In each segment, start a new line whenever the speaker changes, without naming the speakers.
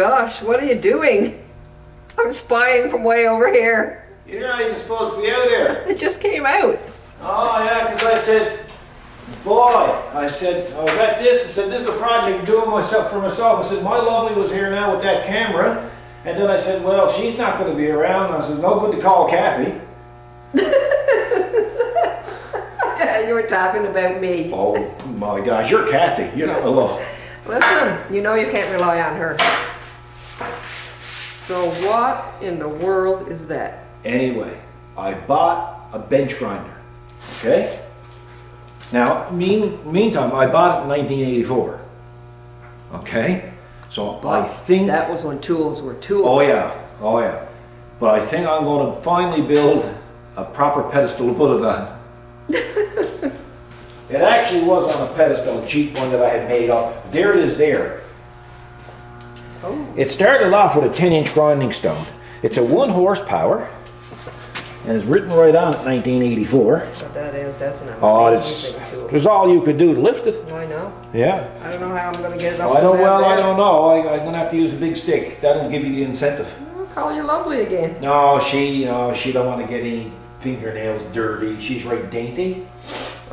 gosh, what are you doing? I'm spying from way over here.
You're not even supposed to be out here.
It just came out.
Oh yeah, because I said, boy, I was at this, I said, this is a project I'm doing myself for myself. I said, my lovely was here now with that camera. And then I said, well, she's not going to be around. And I said, no good to call Kathy.
You were talking about me.
Oh my gosh, you're Kathy. You're not alone.
Listen, you know you can't rely on her. So what in the world is that?
Anyway, I bought a bench grinder. Okay? Now, meantime, I bought it in 1984. Okay? So I think...
That was when tools were tools.
Oh yeah, oh yeah. But I think I'm going to finally build a proper pedestal to put it on. It actually was on a pedestal, a cheap one that I had made up. There it is there.
Oh.
It started off with a 10-inch grinding stone. It's a 1 horsepower, and it's written right on it, 1984.
What that is, that's an
Oh,
amazing tool.
it was all you could do to lift it.
I know.
Yeah.
I don't know how I'm going to get it up.
I don't know. I'm going to have to use a big stick. That'll give you the incentive.
I'll call you lovely again.
No, she don't want to get any fingernails dirty. She's right dainty,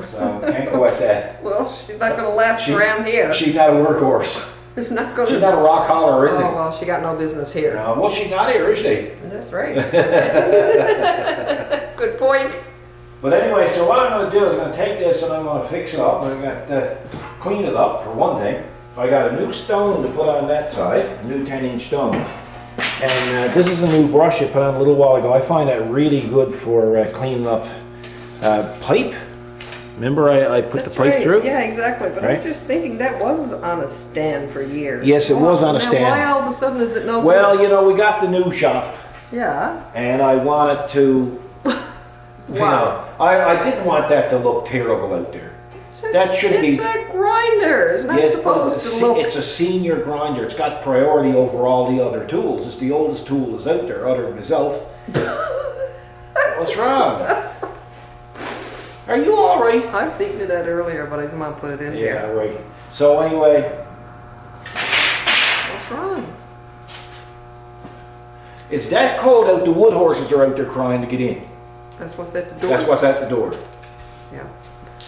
so can't go at that.
Well, she's not going to last around here.
She's not a workhorse.
It's not going
She's
to.
not a rock holler or
Oh,
anything.
well, she got no business here.
No, well, she's not here, is she?
That's right. Good point.
But anyway, so what I'm going to do is I'm going to take this and I'm going to fix it up. I'm going to clean it up, for one thing. I got a new stone to put on that side, a new 10-inch stone. And this is a new brush I put on a little while ago. I find that really good for cleaning up pipe. Remember I put the pipe through?
Yeah, exactly. But
right?
I'm just thinking that was on a stand for years.
Yes, it was on a stand.
Why all of a sudden is it no good?
Well, you know, we got the new shop.
Yeah.
And I wanted to...
Wow.
I didn't want that to look terrible out there. That should be...
It's a grinder. It's not supposed to look...
It's a senior grinder. It's got priority over all the other tools. It's the oldest tool that's out there, other than myself. What's wrong? Are you all right?
I was thinking of that earlier, but I didn't want to put it in here.
Yeah, right. So anyway...
What's wrong?
It's that cold out, the wood horses are out there crying to get in.
That's what's at the door?
That's what's at the door.
Yeah.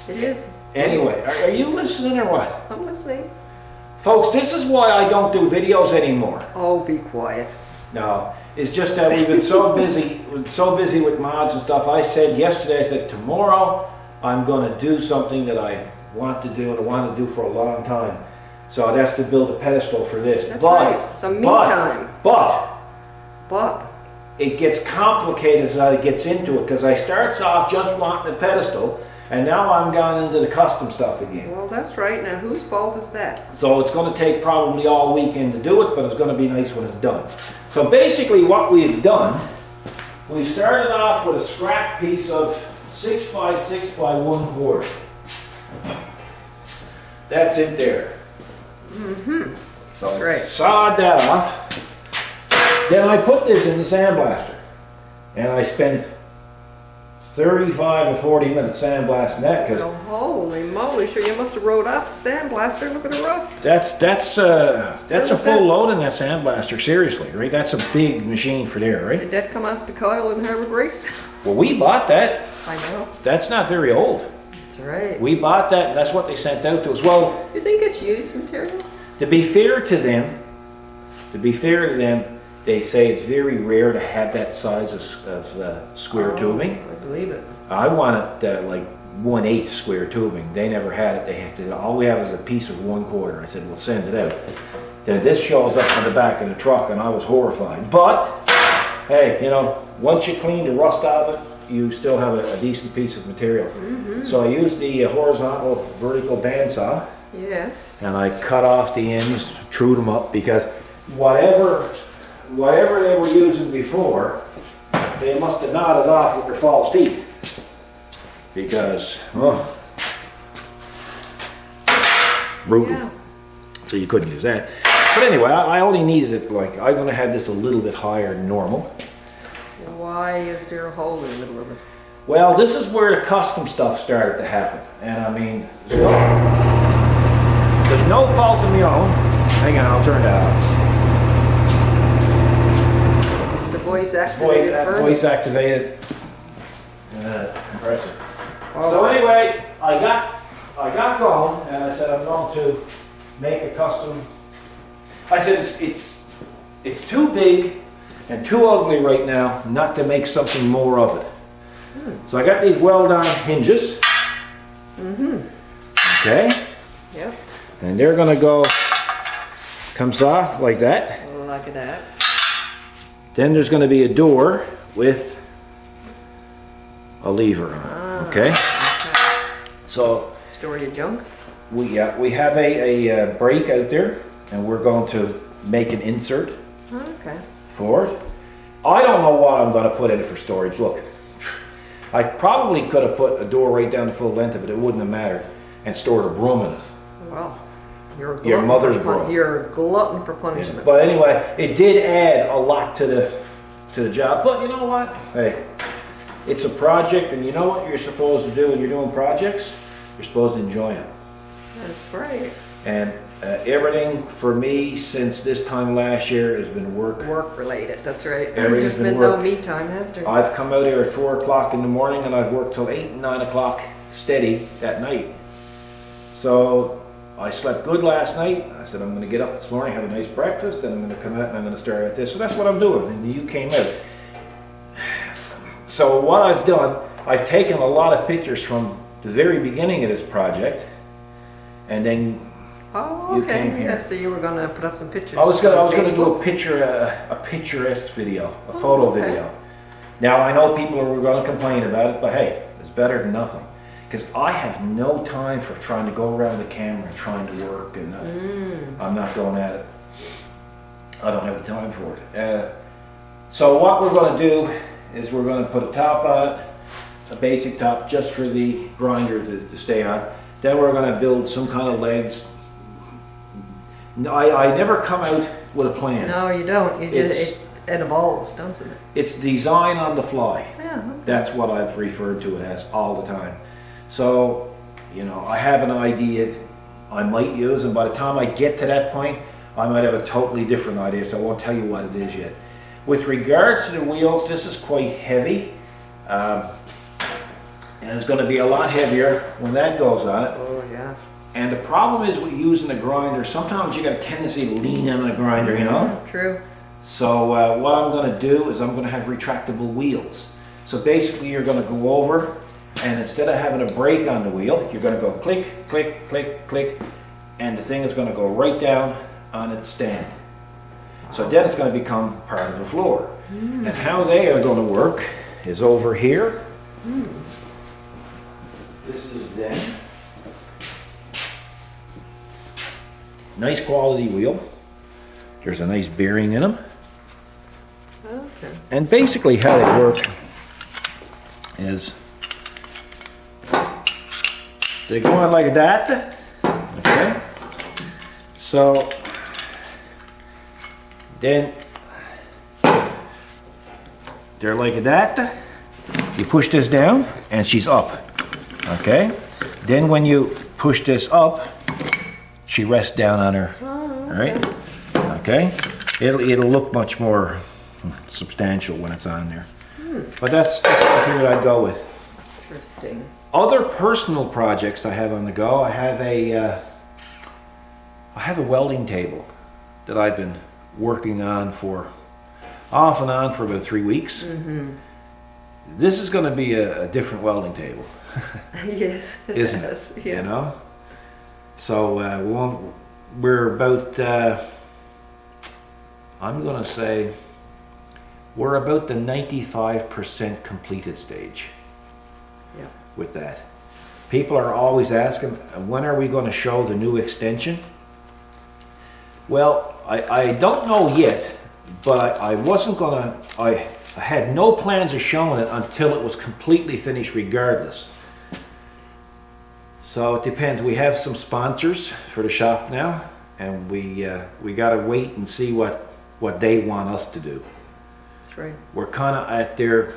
It is.
Anyway, are you listening or what?
I'm listening.
Folks, this is why I don't do videos anymore.
Oh, be quiet.
No, it's just that we've been so busy with mods and stuff. I said yesterday, I said tomorrow I'm going to do something that I want to do and I want to do for a long time. So that's to build a pedestal for this.
That's right. So me time.
But it gets complicated as I gets into it because I starts off just wanting a pedestal and now I'm gone into the custom stuff again.
Well, that's right. Now, whose fault is that?
So it's going to take probably all weekend to do it, but it's going to be nice when it's done. So basically what we've done, we started off with a scrap piece of 6 by 6 by 1/4. That's it there.
Mm-hmm.
So I
Great.
sawed that off. Then I put this in the sandblaster. And I spent 35 to 40 minutes sandblasting that because
Oh, holy moly! Sure, you must have rode off the sandblaster. Look at the rust.
that's a full load in that sandblaster. Seriously, right? That's a big machine for there, right?
Did that come off the coil in Harbor Grace?
Well, we bought that.
I know.
That's not very old.
That's right.
We bought that, and that's what they sent out to us. Well,
You think it's used material?
to be fair to them, they say it's very rare to have that size of square tubing.
I believe it.
I want it like 1/8 square tubing. They never had it. They had to. All we have is a piece of 1/4. I said, "We'll send it out." Then this shows up on the back of the truck, and I was horrified. But hey, you know, once you clean the rust out of it, you still have a decent piece of material.
Mm-hmm.
So I used the horizontal vertical bandsaw.
Yes.
And I cut off the ends, trued them up, because whatever they were using before, they must have knotted off with their false teeth. Because, brutal.
Yeah.
So you couldn't use that. But anyway, I only needed it, like, I'm going to have this a little bit higher than normal.
Why is there a hole in the middle of it?
Well, this is where the custom stuff started to happen. And I mean, there's no fault of my own. Hang on, I'll turn that off.
activated
voice
furnace.
activated compressor.
Oh.
So anyway, I got going, and I said I'm going to make a custom. I said it's too big and too ugly right now not to make something more of it. So I got these weld-on hinges. Okay.
Yep.
And they're gonna go, comes off like that.
Like that.
Then there's gonna be a door with a lever on it. Okay.
Okay.
So
Store your junk.
we have a brake out there, and we're going to make an insert
Okay.
for it. I don't know what I'm gonna put in it for storage. Look, I probably could have put a door right down the full length of it. It wouldn't have mattered, and stored a broom in it.
Well, you're a glutton
Your mother's
for
broom.
You're a glutton for punishment.
But anyway, it did add a lot to the job. But you know what? Hey, it's a project, and you know what you're supposed to do when you're doing projects? You're supposed to enjoy them.
That's right.
And everything for me since this time last year has been work.
Work related. That's right.
Everything's
There's
been
been
work.
no me time, has there?
I've come out here at 4 o'clock in the morning, and I've worked till 8 and 9 o'clock steady at night. So I slept good last night. I said I'm going to get up this morning, have a nice breakfast, and I'm going to come out and I'm going to start at this. So that's what I'm doing. And you came out. So what I've done, I've taken a lot of pictures from the very beginning of this project, and then
Oh,
You
okay.
came here.
Yeah, so you were gonna put up some pictures.
I was gonna
on
do
Facebook?
a picturesque video, a photo
okay.
video. Now I know people are going to complain about it, but hey, it's better than nothing. Because I have no time for trying to go around the camera and trying to work, and I'm not going at it. I don't have the time for it. So what we're going to do is we're going to put a top on it, a basic top just for the grinder to stay on. Then we're going to build some kind of legs. No, I never come out with a plan.
No, you don't. You just
It's-
it evolves, doesn't it?
It's design on the fly.
Yeah.
That's what I've referred to it as all the time. So, you know, I have an idea I might use, and by the time I get to that point, I might have a totally different idea, so I won't tell you what it is yet. With regards to the wheels, this is quite heavy, and it's going to be a lot heavier when that goes on it.
Oh yeah.
And the problem is with using a grinder, sometimes you got a tendency to lean on a grinder, you know?
True.
So what I'm going to do is I'm going to have retractable wheels. So basically you're going to go over, and instead of having a brake on the wheel, you're going to go click, click, click, click, and the thing is going to go right down on its stand. So then it's going to become part of the floor. And how they are going to work is over here. This is them. Nice quality wheel. There's a nice bearing in them.
Okay.
And basically how they work is they go on like that, okay? So then they're like that. You push this down and she's up, okay? Then when you push this up, she rests down on her, all right? Okay? It'll look much more substantial when it's on there. But that's what I figured I'd go with.
Interesting.
Other personal projects I have on the go, I have a welding table that I've been working on for off and on for about 3 weeks. This is going to be a different welding table,
Yes. It
isn't
is,
it?
Yeah.
You know? So we're about, I'm going to say, we're about the 95% completed stage
Yeah.
with that. People are always asking, when are we going to show the new extension? Well, I don't know yet, but I wasn't going to, I had no plans of showing it until it was completely finished regardless. So it depends. We have some sponsors for the shop now, and we got to wait and see what they want us to do.
That's right.
We're kind of at their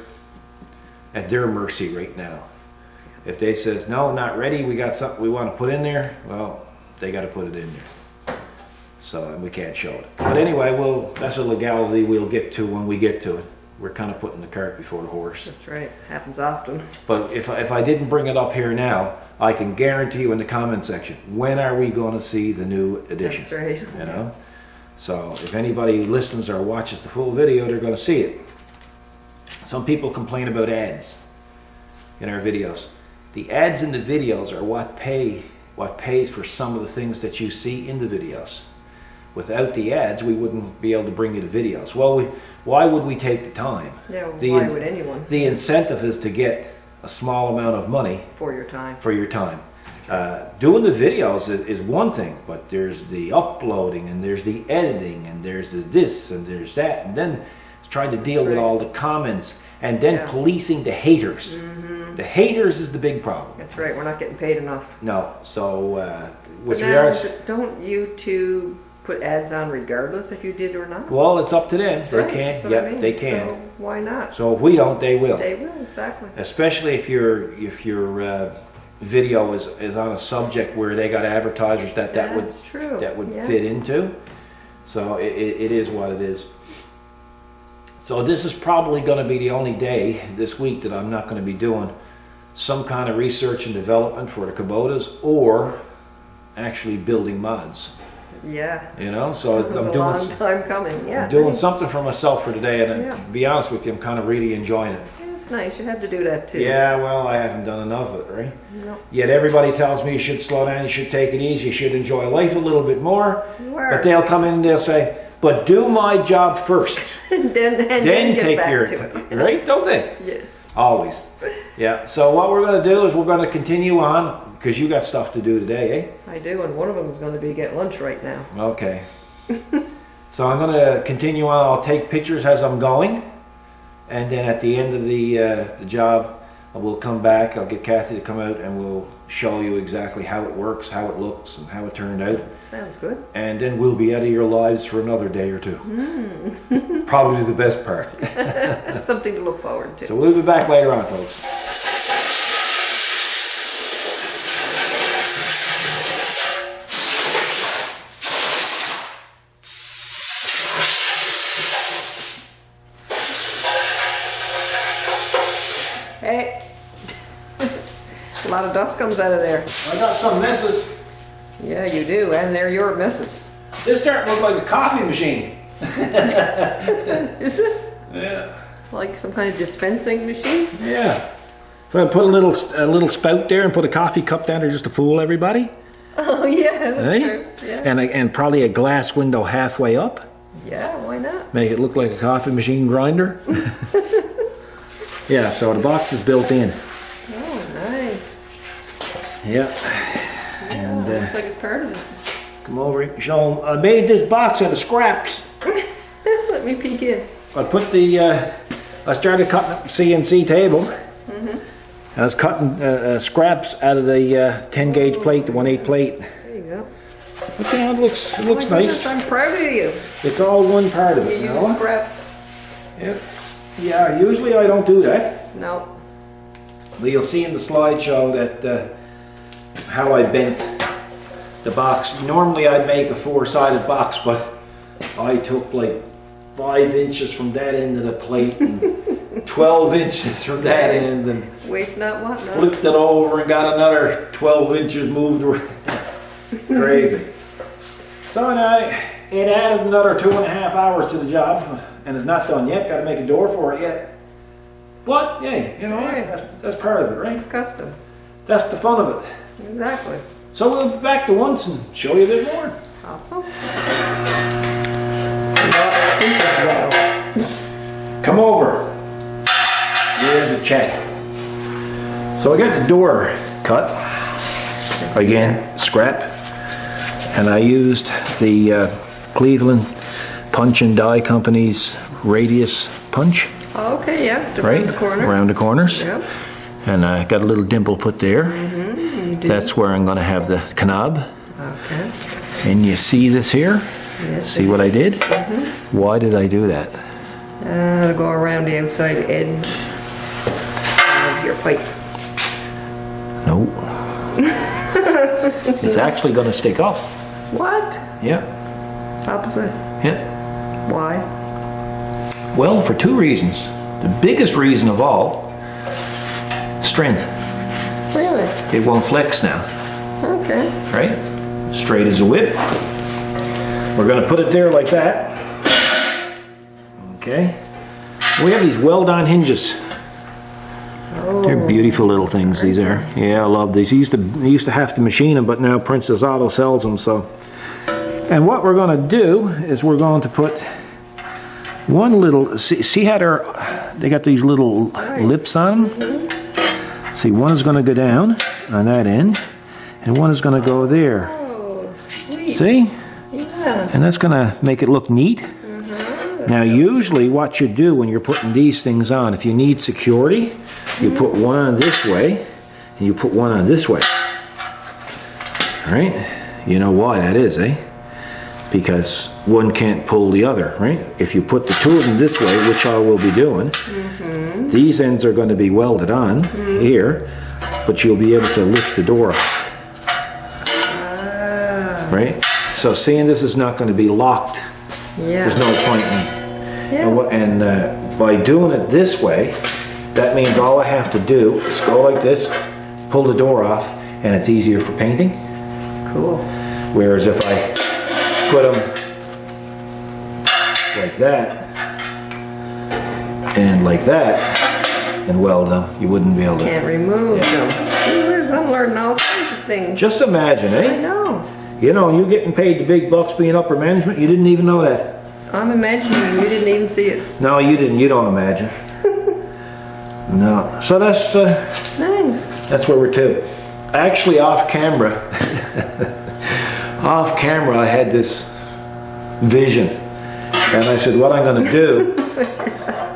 mercy right now. If they says no, not ready, we got something we want to put in there, well, they got to put it in there. So and we can't show it. But anyway, that's a legality we'll get to when we get to it. we're kind of putting the cart before the horse.
That's right. Happens often.
But if I didn't bring it up here now, I can guarantee you in the comment section, when are we going to see the new edition?
That's right.
You know? So if anybody listens or watches the full video, they're going to see it. Some people complain about ads in our videos. The ads in the videos are what pays for some of the things that you see in the videos. Without the ads, we wouldn't be able to bring you the videos. Well, why would we take the time?
Yeah, why would anyone?
The incentive is to get a small amount of money
For your time.
for your time. Doing the videos is one thing, but there's the uploading, and there's the editing, and there's the this, and there's that, and then it's trying to deal with all the comments, and then policing the haters. The haters is the big problem.
That's right. We're not getting paid enough.
No, so with
Now,
regards,
don't YouTube put ads on regardless if you did or not?
well, it's up to them.
That's
They
right,
can,
that's what I
yep,
mean.
they can.
So why not?
So if we don't, they will.
They will, exactly.
Especially if your video is on a subject where they got advertisers that would
That's true. Yeah.
fit into. So it is what it is. So this is probably going to be the only day this week that I'm not going to be doing some kind of research and development for the Kubotas or actually building mods.
Yeah.
You know, so
This
I'm
is a
doing
long time coming. Yeah.
I'm doing
nice.
something for myself for today, and
Yeah.
to be honest with you, I'm kind of really enjoying it.
Yeah, it's nice. You have to do that too.
Yeah, well, I haven't done enough of it, right?
No.
Yet everybody tells me you should slow down, you should take it easy, you should enjoy life a little bit more.
You are.
But they'll come in and they'll say, but do my job first.
and then get
Take
back
your,
to it.
right? Don't they?
Yes.
Always. Yeah, so what we're going to do is we're going to continue on, because you got stuff to do today,
I do, and one of them is going to be get lunch right now.
eh? Okay. So I'm going to continue on. I'll take pictures as I'm going, and then at the end of the job, I will come back. I'll get Kathy to come out, and we'll show you exactly how it works, how it looks, and how it turned out.
Sounds good.
And then we'll be out of your lives for another day or two. Probably the best part.
Something to look forward to.
So we'll be back later on, folks.
Hey. A lot of dust comes out of there.
I got some messes.
Yeah, you do, and they're your misses.
This starting to look like a coffee machine.
Is it?
Yeah.
Like some kind of dispensing machine?
Yeah. So I put a little spout there and put a coffee cup down there just to fool everybody.
Oh yeah, that's
Hey?
true. Yeah.
And probably a glass window halfway up.
Yeah, why not?
Make it look like a coffee machine grinder. Yeah, so the box is built in.
Oh, nice.
Yeah.
Yeah,
And
looks like it's part of it.
come over here. Show 'em. I made this box out of scraps.
Let me peek in.
I put I started cutting up the CNC table. I was cutting scraps out of the 10 gauge plate, the 1/8 plate.
There you go.
But yeah, it looks
Oh my
nice.
goodness, I'm proud of you.
It's all one part of
You
it.
use
Noah.
scraps.
Yep. Yeah, usually I don't do that.
No.
But you'll see in the slideshow that how I bent the box. Normally I'd make a 4-sided box, but I took like 5 inches from that end of the plate and 12 inches from that end and
Waste not, want not.
flipped it over and got another 12 inches moved around. Crazy. So now it added another 2.5 hours to the job, and it's not done yet. Got to make a door for it yet. But hey, you know,
Yeah.
that's part of it, right?
Custom.
That's the fun of it.
Exactly.
So we'll be back to once and show you a bit more.
Awesome.
Come over. Here's a chat. So I got the door cut. Again, scrap. And I used the Cleveland Punch and Die Company's radius punch,
Oh, okay, yeah. To
right?
round the corner.
Around the corners.
Yep.
And I got a little dimple put there.
You do.
That's where I'm going to have the knob.
Okay.
And you see this here?
Yes.
See what I did? Why did I do that?
To go around the outside edge of your pipe.
No. It's actually going to stick up.
What?
Yeah.
Opposite.
Yeah.
Why?
Well, for two reasons. The biggest reason of all, strength.
Really?
It won't flex now,
Okay.
right? Straight as a whip. We're gonna put it there like that. Okay. We have these weld-on hinges. They're beautiful little things, these are. Yeah, I love these. Used to have to machine them, but now Princess Auto sells them, so. And what we're gonna do is we're going to put one little, see how they got these little lips on them? See, one is gonna go down on that end, and one is gonna go there.
Oh, sweet.
See?
Yeah.
And that's gonna make it look neat. Now usually what you do when you're putting these things on, if you need security, you put one on this way, and you put one on this way. Right? You know why that is, eh? Because one can't pull the other, right? If you put the two of them this way, which I will be doing, these ends are going to be welded on here, but you'll be able to lift the door off. Right? So seeing this is not going to be locked,
Yeah.
there's no point in.
Yeah.
And by doing it this way, that means all I have to do is go like this, pull the door off, and it's easier for painting.
Cool.
Whereas if I put them like that and like that and weld them, you wouldn't be able to.
Can't remove them. See, I'm learning all kinds of things.
Just imagine,
I
eh?
know.
You know, you getting paid the big bucks being upper management, you didn't even know that.
I'm imagining you didn't even see it.
No, you didn't. You don't imagine. No. So that's
Nice.
where we're to. Actually, off camera, I had this vision, and I said, what I'm going to do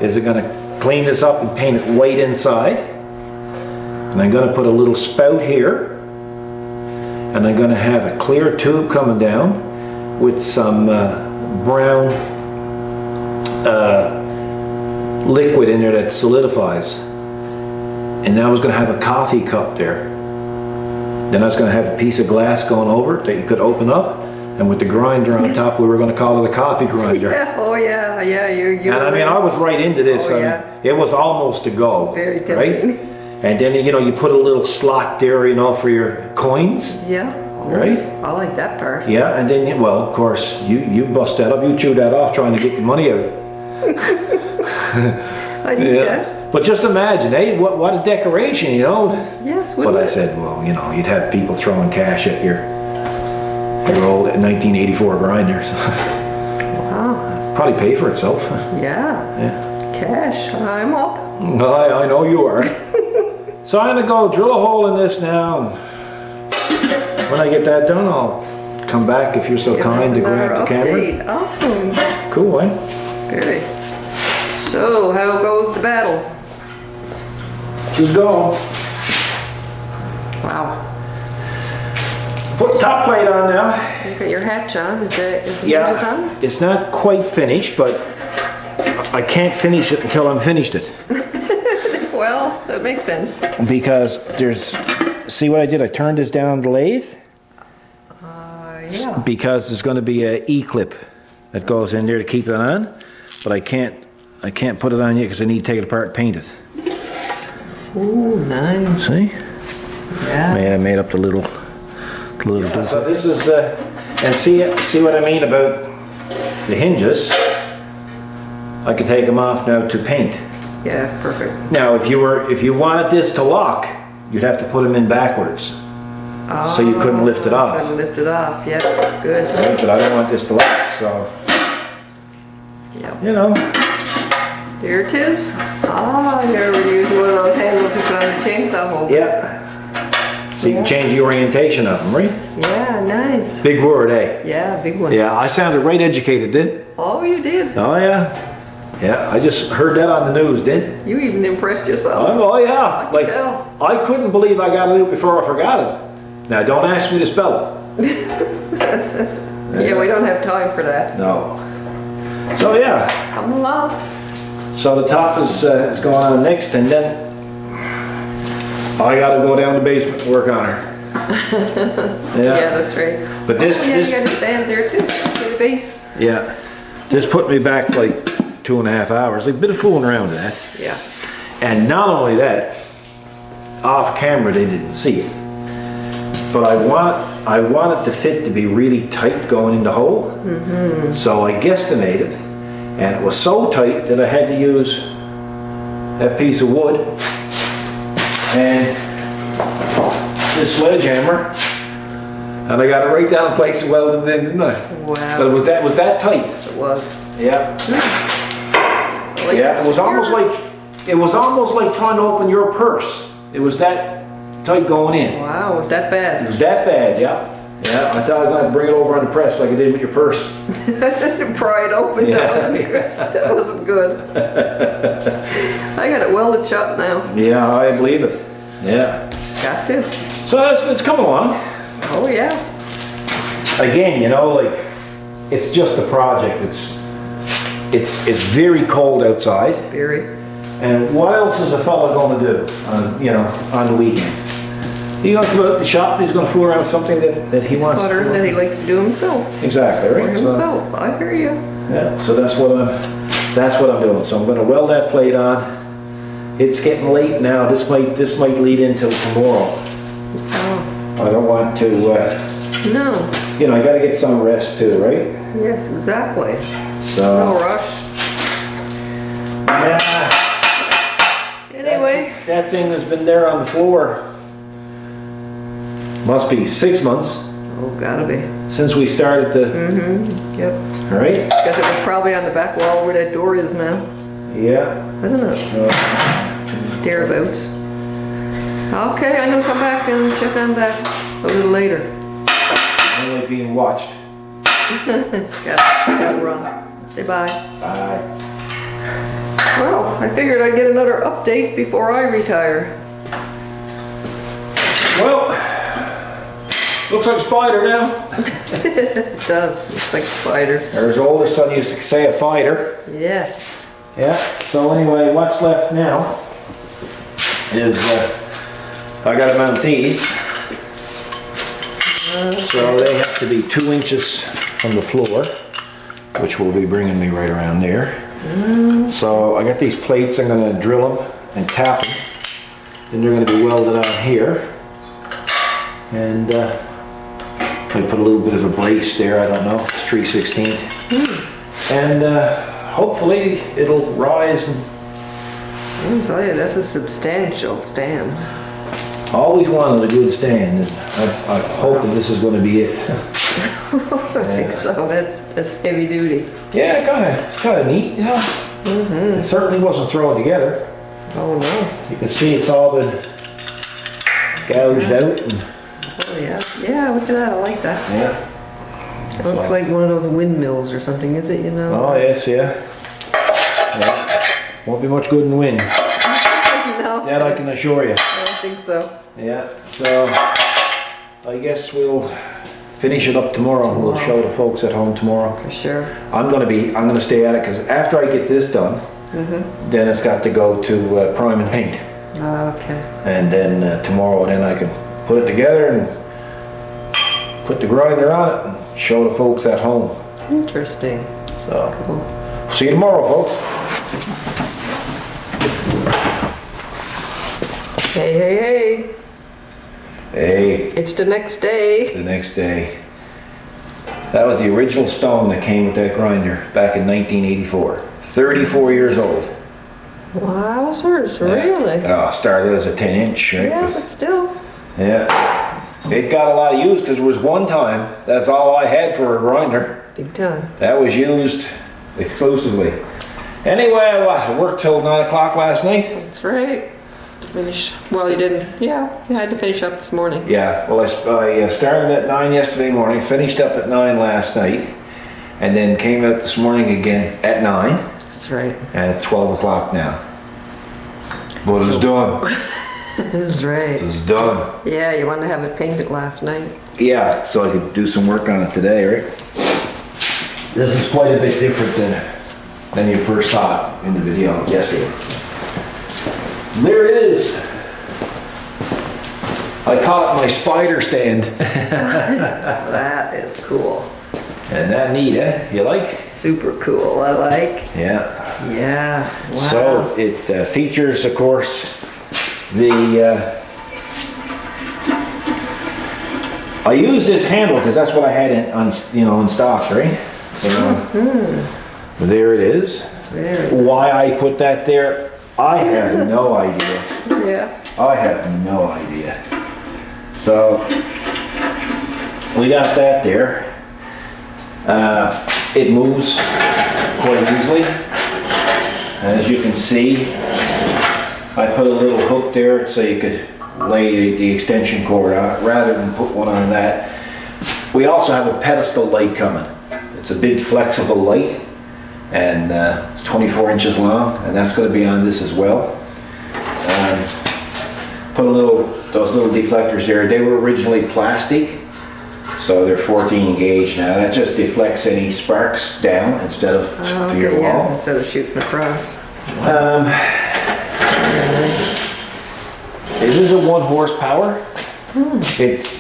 is I'm going to clean this up and paint it white inside, and I'm going to put a little spout here, and I'm going to have a clear tube coming down with some brown liquid in there that solidifies, and then I was going to have a coffee cup there. Then I was going to have a piece of glass going over it that you could open up, and with the grinder on top, we were going to call it a coffee grinder.
Yeah. Oh yeah. Yeah. You.
And I mean, I was right into this.
Oh,
I mean,
yeah.
it was almost a go.
Very
right?
tempting.
And then you put a little slot there, for your coins.
Yeah.
Right?
I like that part.
Yeah, and then well, of course, you bust that up, you chew that off, trying to get the money out.
I need that.
But just imagine, what a decoration,
Yes.
But I said, well, you'd have people throwing cash at your old 1984 grinders.
Wow.
Probably pay for itself.
Yeah.
Yeah.
Cash. I'm up.
I know you are. So I'm gonna go drill a hole in this now. When I get that done, I'll come back if you're so
Give
kind
us
to grab
another
the camera.
update. Awesome.
Cool, eh?
Very. So, how goes the battle?
Just go.
Wow.
Put the top plate on now.
You got your hatch on. Is the hinges
Yeah,
on?
it's not quite finished, but I can't finish it until I'm finished it.
Well, that makes sense.
Because see what I did? I turned this down the lathe.
Yeah.
Because there's going to be a E-clip that goes in there to keep it on, but I can't put it on yet because I need to take it apart and paint it.
Ooh, nice.
See?
Yeah.
Yeah, I made up the little. So this is and see what I mean about the hinges. I can take them off now to paint.
Yeah, that's perfect.
Now, if you wanted this to lock, you'd have to put them in backwards, so you couldn't lift it off.
Couldn't lift it off. Yeah, good.
Right? But I don't want this to lock, so
Yeah. There it is. Ah, here we're using one of those handles we put on the chainsaw holder.
Yeah. So you can change the orientation of them, right?
Yeah, nice.
Big word, eh?
Yeah, big one.
Yeah, I sounded right educated, didn't?
Oh, you did.
Oh yeah. Yeah, I just heard that on the news, didn't?
You even impressed yourself.
Oh yeah.
I can tell.
I couldn't believe I got it before I forgot it. Now don't ask me to spell it.
Yeah, we don't have time for that.
No. So yeah.
Come along.
So the top is going on next, and then I got to go down the basement and work on her.
Yeah, that's right.
But this,
Oh, yeah, you got to stand there too. To the base.
yeah, this put me back like 2.5 hours. Like a bit of fooling around with that.
Yeah.
And not only that, off camera they didn't see it. But I want it to fit to be really tight going in the hole. So I guesstimated, and it was so tight that I had to use that piece of wood and this sledgehammer, and I got it right down in place and welded it in, didn't I?
Wow.
But it was that tight.
It was.
Yeah.
Like
Yeah. It was almost like trying to open your purse. It was that tight going in.
Wow, was that
It
bad?
was that bad, yeah. Yeah, I thought I was going to bring it over on the press like I did with your purse.
Pry it open.
Yeah.
That wasn't good. That wasn't good. I got it welded shut now.
Yeah, I believe it. Yeah.
Got to.
So it's coming along.
Oh yeah.
Again, you know, like, it's just a project. It's very cold outside.
Very.
And what else is a fella going to do, on the weekend? He's going to go out to the shop and he's going to fool around with something that he wants
Butter
to do.
that he likes to do himself.
Exactly,
For
right? So,
himself. I hear you.
yeah, so that's what I'm doing. So I'm going to weld that plate on. It's getting late now. This might lead into tomorrow.
Oh
I don't want to,
no.
I got to get some rest too, right?
Yes, exactly.
So,
No rush.
yeah.
Anyway.
That thing that's been there on the floor must be 6 months
Oh, gotta be.
since we started the.
Yep.
All right.
Guess it was probably on the back wall where that door is now.
Yeah.
Isn't it? Thereabouts. Okay, I'm gonna come back and check on that a little later.
I'm only being watched.
Gotta run. Say bye.
Bye.
Well, I figured I'd get another update before I retire.
Well, looks like a spider now.
It does. It's like a spider.
There's older son used to say a fighter.
Yes.
Yeah. So anyway, what's left now is I got to mount these. So they have to be 2 inches from the floor, which will be bringing me right around there. So I got these plates. I'm going to drill them and tap them. Then they're going to be welded on here. And I put a little bit of a brace there. I don't know. It's 3/16. And hopefully it'll rise. And
I'll tell you, that's a substantial stand.
always wanted a good stand, and I'm hoping this is going to be it.
I think so. That's heavy duty.
Yeah, it's kind of neat, you know. It certainly wasn't thrown together.
Oh no.
You can see it's all been gouged out. And,
Oh yeah. Yeah, look at that. I like that.
yeah.
It looks like one of those windmills or something, is it? You know?
Oh yes, yeah. Won't be much good in the wind.
No.
That I can assure you.
I don't think so.
Yeah. So I guess we'll finish it up tomorrow. We'll show the folks at home tomorrow.
For sure.
I'm gonna stay at it because after I get this done, then it's got to go to prime and paint,
Okay.
and then tomorrow, then I can put it together and put the grinder on it and show the folks at home.
Interesting.
So,
Cool.
see you tomorrow, folks.
Hey, hey, hey.
Hey,
It's the next day.
the next day. That was the original stone that came with that grinder back in 1984. 34 years old.
Wowzers, really?
Started as a 10-inch, right?
Yeah, but still.
Yeah. It got a lot of use because there was one time, that's all I had for a grinder.
Big time.
That was used exclusively. Anyway, I worked till 9 o'clock last night.
That's right. Finish. Well, you didn't. Yeah, you had to finish up this morning.
Yeah, well, I started at 9 yesterday morning, finished up at 9 last night, and then came out this morning again at 9,
That's right.
and it's 12 o'clock now. But it's done.
That's right.
It's done.
Yeah, you wanted to have it painted last night.
Yeah, so I could do some work on it today, right? This is quite a bit different than you first saw it in the video yesterday. There it is. I call it my spider stand.
That is cool.
And that neat, eh? You like?
Super cool. I like.
Yeah.
Yeah. Wow.
So it features, of course, the. I use this handle because that's what I had in stock, right? So there it is. Why I put that there, I have no idea.
Yeah.
I have no idea. So we got that there. It moves quite easily. As you can see, I put a little hook there so you could lay the extension cord on it rather than put one on that. We also have a pedestal light coming. It's a big flexible light, and it's 24 inches long, and that's going to be on this as well. Put those little deflectors there. They were originally plastic, so they're 14 gauge now. That just deflects any sparks down instead of to your wall.
Yeah, instead of shooting across.
It is a 1 horsepower.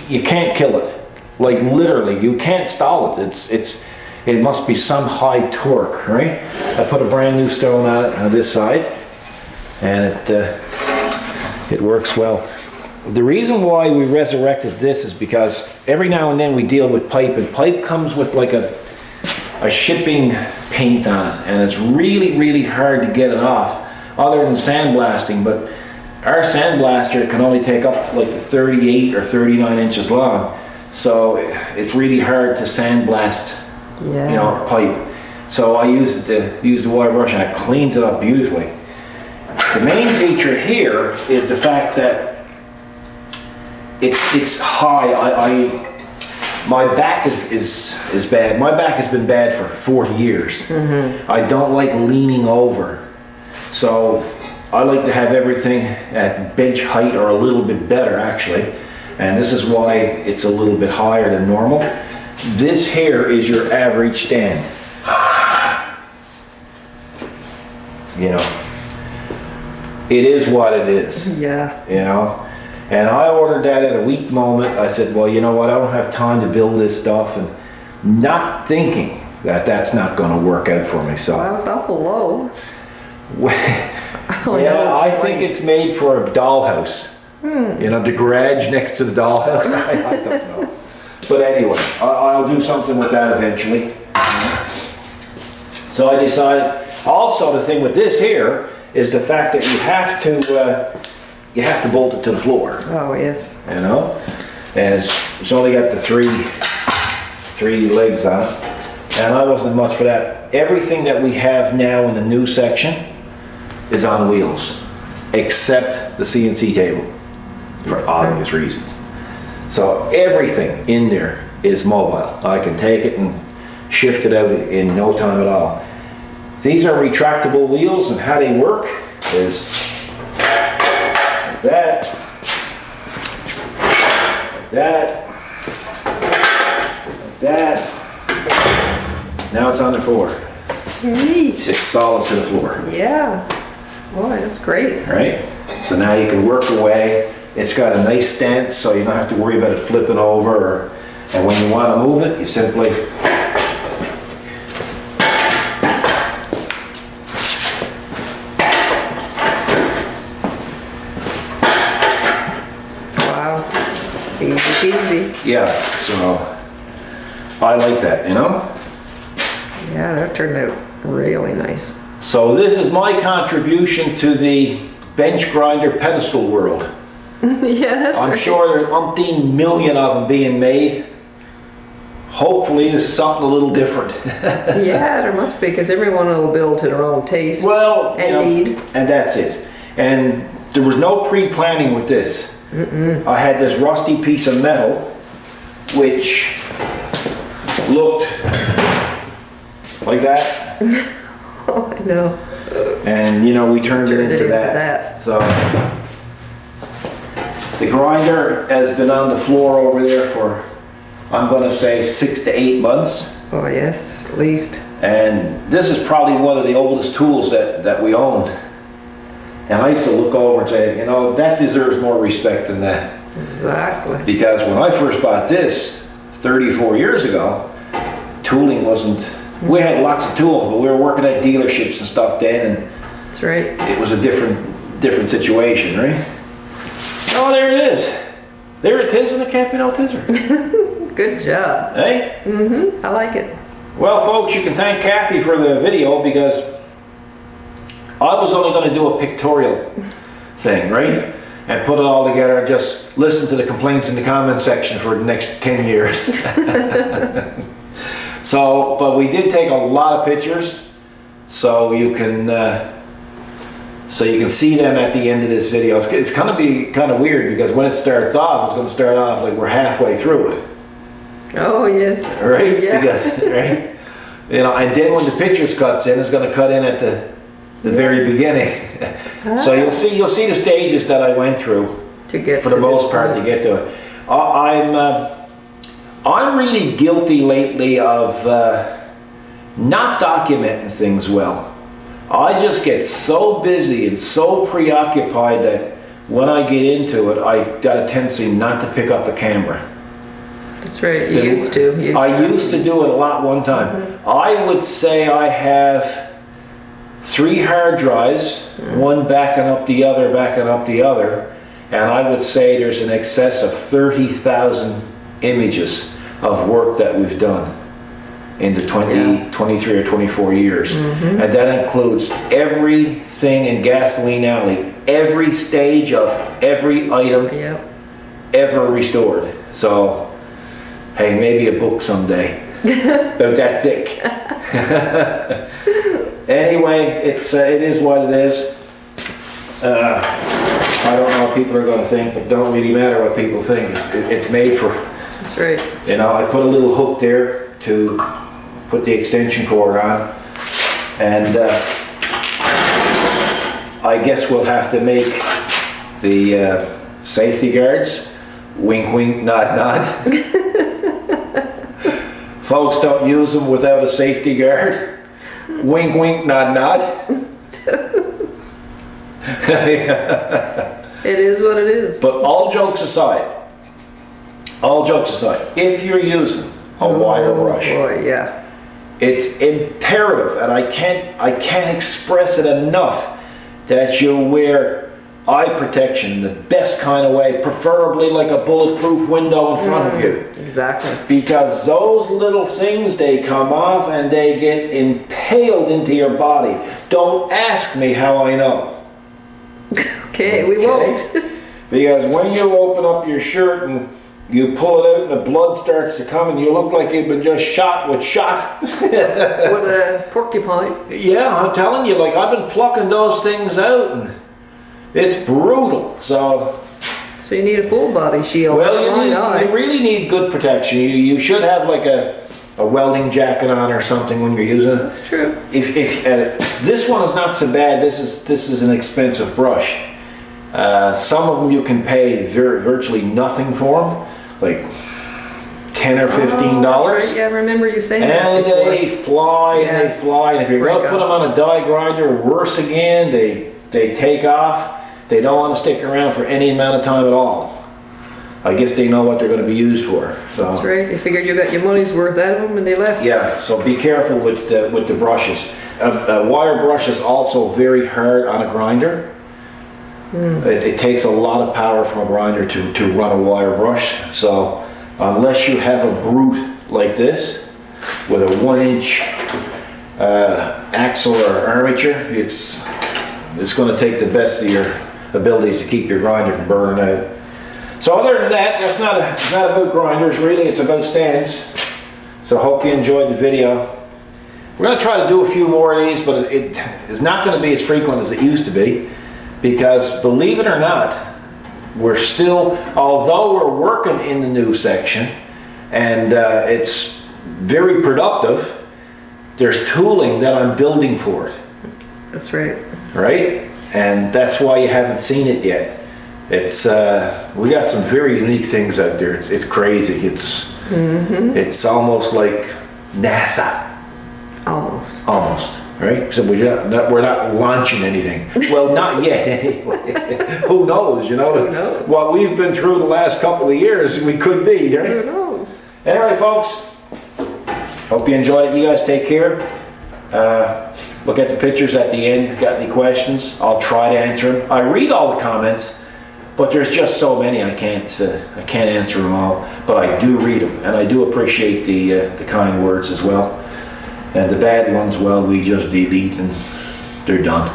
You can't kill it. Like literally, you can't stall it. It must be some high torque, right? I put a brand new stone on it on this side, and it works well. The reason why we resurrected this is because every now and then we deal with pipe, and pipe comes with like a shipping paint on it, and it's really, really hard to get it off, other than sandblasting. But our sandblaster can only take up like 38 or 39 inches long, so it's really hard to sandblast, pipe. So I use the water brush, and it cleans it up beautifully. The main feature here is the fact that it's high. My back is bad. My back has been bad for 40 years. I don't like leaning over, so I like to have everything at bench height or a little bit better, actually. And this is why it's a little bit higher than normal. This here is your average stand. It is what it is.
Yeah.
And I ordered that at a weak moment. I said, well, you know what? I don't have time to build this stuff, and not thinking that that's not going to work out for me. So
Well, it's awful low.
yeah, I think it's made for a dollhouse. The garage next to the dollhouse. I don't know. But anyway, I'll do something with that eventually. So I decided. Also, the thing with this here is the fact that you have to bolt it to the floor.
Oh, yes.
And it's only got the three legs on it, and I wasn't much for that. Everything that we have now in the new section is on wheels, except the CNC table, for obvious reasons. So everything in there is mobile. I can take it and shift it out in no time at all. These are retractable wheels, and how they work is like that, like that, like that. Now it's on the floor.
Neat.
It's solid to the floor.
Yeah. Boy, that's great.
Right? So now you can work away. It's got a nice stance, so you don't have to worry about it flipping over. And when you want to move it, you simply
Easy peasy.
yeah. So I like that,
Yeah, that turned out really nice.
So this is my contribution to the bench grinder pedestal world.
Yes.
I'm sure there's umpteen million of them being made. Hopefully this is something a little different.
Yeah, there must be, because everyone will build to their own taste
Well,
and need.
And that's it. And there was no pre-planning with this. I had this rusty piece of metal which looked like that.
Oh, I know.
And we turned it into that. So the grinder has been on the floor over there for, I'm going to say, 6 to 8 months.
Oh yes, at least.
And this is probably one of the oldest tools that we own. And I used to look over and say, that deserves more respect than that.
Exactly.
Because when I first bought this 34 years ago, tooling wasn't We had lots of tools, but we were working at dealerships and stuff then, and
That's right.
it was a different situation, right? Oh, there it is. There it is, and it can't be no tizzer.
Good job.
Hey?
Mm-hmm. I like it.
Well, folks, you can thank Kathy for the video because I was only going to do a pictorial thing, right? And put it all together and just listen to the complaints in the comment section for the next 10 years. So, but we did take a lot of pictures, so you can see them at the end of this video. It's going to be kind of weird because when it starts off, it's going to start off like we're halfway through it.
Oh, yes.
Right?
Yeah.
Because, right? You know, and then when the pictures cuts in, it's going to cut in at the very beginning. So you'll see the stages that I went through
To get
for
to
the most
this
part
point.
to get to it. I'm really guilty lately of not documenting things well. I just get so busy and so preoccupied that when I get into it, I got a tendency not to pick up the camera.
That's right. You used to.
I used to do it a lot one time.
Mm-hmm.
I would say I have 3 hard drives, one backing up the other, and I would say there's an excess of 30,000 images of work that we've done in the 23 or 24 years.
Mm-hmm.
And that includes everything in Gasoline Alley, every stage of every item
Yep.
ever restored. So, hey, maybe a book someday. About that thick. Anyway, it is what it is. I don't know what people are going to think, but don't really matter what people think. It's made for.
That's right.
You know, I put a little hook there to put the extension cord on, and I guess we'll have to make the safety guards. Wink, wink, nod, nod. Folks, don't use them without a safety guard. Wink, wink, nod, nod.
It is what it is.
But all jokes aside, if you're using a wire brush,
Boy, yeah.
it's imperative, and I can't express it enough, that you wear eye protection the best kind of way, preferably like a bulletproof window in front of you.
Exactly.
Because those little things, they come off and they get impaled into your body. Don't ask me how I know.
Okay, we won't.
Because when you open up your shirt and you pull it out and the blood starts to come and you look like you've been just shot with shot.
With a porcupine.
Yeah, I'm telling you, like I've been plucking those things out and it's brutal. So
you need a full body shield.
well, you really need good protection. You should have like a welding jacket on or something when you're using it.
That's true.
If this one is not so bad, this is an expensive brush. Some of them you can pay virtually nothing for them, like $10 or $15.
Right. Yeah, I remember you saying that
And
before.
they fly and they fly. And if you're going to put them on a die grinder, worse again, they take off. They don't want to stick around for any amount of time at all. I guess they know what they're going to be used for. So.
That's right. They figured you got your money's worth out of them and they left.
Yeah, so be careful with the brushes. A wire brush is also very hard on a grinder. It takes a lot of power from a grinder to run a wire brush. So unless you have a brute like this with a 1-inch axle or armature, it's going to take the best of your abilities to keep your grinder from burning out. So other than that, it's not about grinders really, it's about stands. So hope you enjoyed the video. We're going to try to do a few more of these, but it is not going to be as frequent as it used to be, because believe it or not, we're still, although we're working in the new section and it's very productive, there's tooling that I'm building for it.
That's right.
Right? And that's why you haven't seen it yet. It's we got some very unique things out there. It's crazy. It's almost like NASA. Almost, right? So we're not launching anything. Well, not yet anyway. Who knows? You know.
Who knows?
What we've been through the last couple of years, we could be. Right?
Who knows?
Anyway, folks, Hope you enjoyed it. You guys take care. Look at the pictures at the end. Got any questions? I'll try to answer them. I read all the comments, but there's just so many I can't answer them all. But I do read them, and I do appreciate the kind words as well. And the bad ones, well, we just delete and they're done.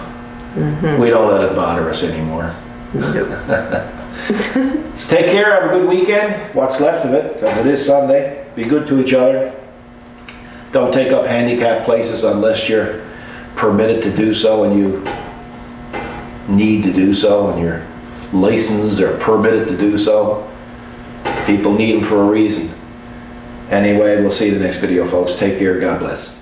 We don't let it bother us anymore. Take care. Have a good weekend. What's left of it, because it is Sunday. Be good to each other. Don't take up handicapped places unless you're permitted to do so and you need to do so and you're licensed or permitted to do so. People need them for a reason. Anyway, we'll see you in the next video, folks. Take care. God bless.